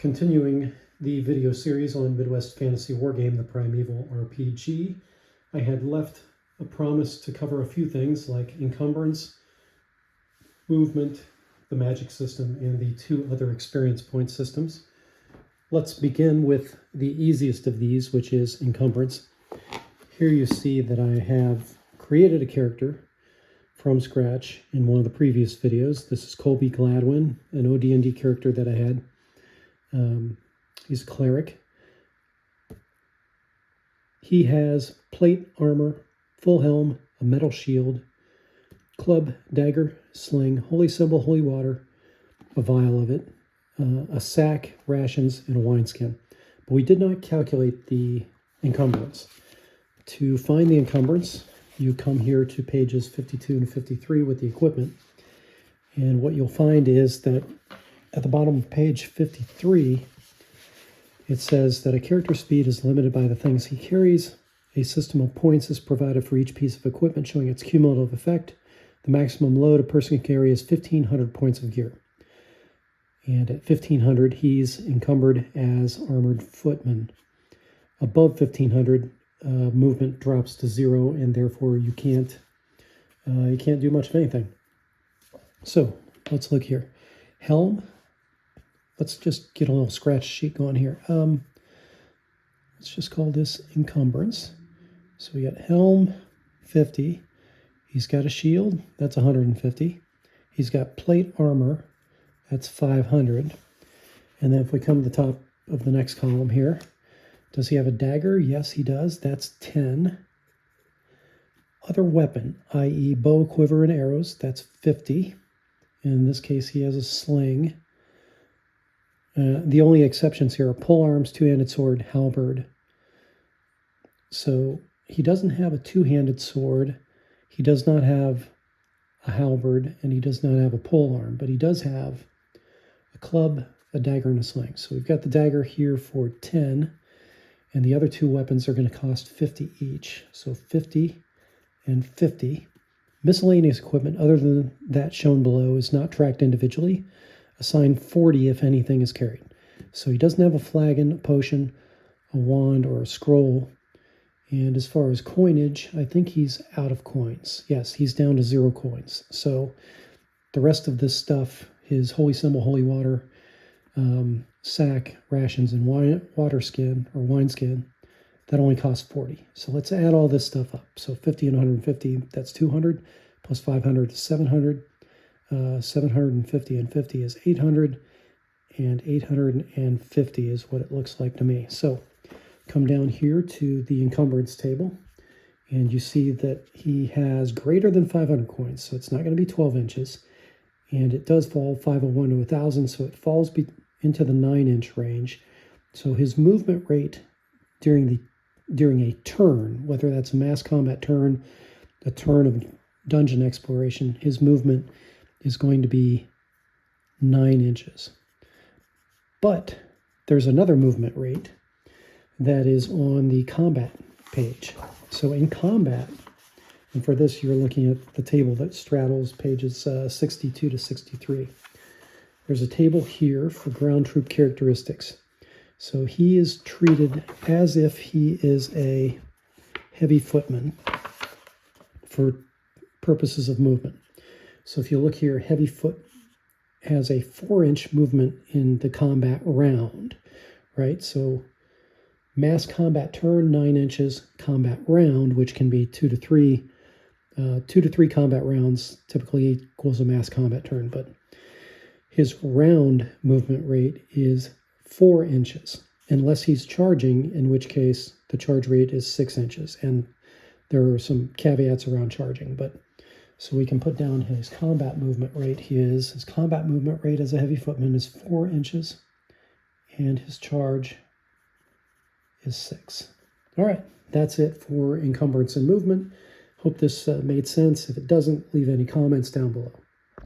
Continuing the video series on Midwest Fantasy Wargame, the Primeval RPG, I had left a promise to cover a few things like encumbrance, movement, the magic system, and the two other experience point systems. Let's begin with the easiest of these, which is encumbrance. Here you see that I have created a character from scratch in one of the previous videos. This is Colby Gladwin, an OD&D character that I had. He's a cleric. He has plate armor, full helm, a metal shield, club, dagger, sling, holy symbol, holy water, a vial of it, a sack, rations, and a wineskin. But we did not calculate the encumbrance. To find the encumbrance, you come here to pages 52 and 53 with the equipment. And what you'll find is that at the bottom of page 53, it says that a character's speed is limited by the things he carries. A system of points is provided for each piece of equipment showing its cumulative effect. The maximum load a person can carry is 1,500 points of gear. And at 1,500, he's encumbered as armored footman. Above 1,500, movement drops to 0, and therefore you can't do much of anything. So let's look here. Helm. Let's just get a little scratch sheet going here. Let's just call this encumbrance. So we got helm, 50. He's got a shield, that's 150. He's got plate armor, that's 500. And then if we come to the top of the next column here, does he have a dagger? Yes, he does. That's 10. Other weapon, i.e. bow, quiver, and arrows, that's 50. In this case, he has a sling. The only exceptions here are pole arms, two-handed sword, halberd. So he doesn't have a two-handed sword. He does not have a halberd, and he does not have a pole arm, but he does have a club, a dagger, and a sling. So we've got the dagger here for 10, and the other two weapons are going to cost 50 each. So 50 and 50. Miscellaneous equipment other than that shown below is not tracked individually. Assign 40 if anything is carried. So he doesn't have a flagon, a potion, a wand, or a scroll. And as far as coinage, I think he's out of coins. Yes, he's down to 0 coins. So the rest of this stuff, his holy symbol, holy water, sack, rations, and wineskin, that only costs 40. So let's add all this stuff up. So 50 and 150, that's 200, plus 500 is 700. 750 and 50 is 800, and 850 is what it looks like to me. So come down here to the encumbrance table, and you see that he has greater than 500 coins, so it's not going to be 12 inches, and it does fall 501 to 1,000, so it falls into the 9-inch range. So his movement rate during a turn, whether that's a mass combat turn, a turn of dungeon exploration, his movement is going to be 9 inches. But there's another movement rate that is on the combat page. So in combat, and for this you're looking at the table that straddles pages 62 to 63. There's a table here for ground troop characteristics. So he is treated as if he is a heavy footman for purposes of movement. So if you look here, heavy foot has a 4-inch movement in the combat round, right? So mass combat turn, 9 inches, combat round, which can be 2 to 3. 2 to 3 combat rounds typically equals a mass combat turn, but his round movement rate is 4 inches, unless he's charging, in which case the charge rate is 6 inches. And there are some caveats around charging, but so we can put down his combat movement rate. His combat movement rate as a heavy footman is 4 inches, and his charge is 6. All right, that's it for encumbrance and movement. Hope this made sense. If it doesn't, leave any comments down below.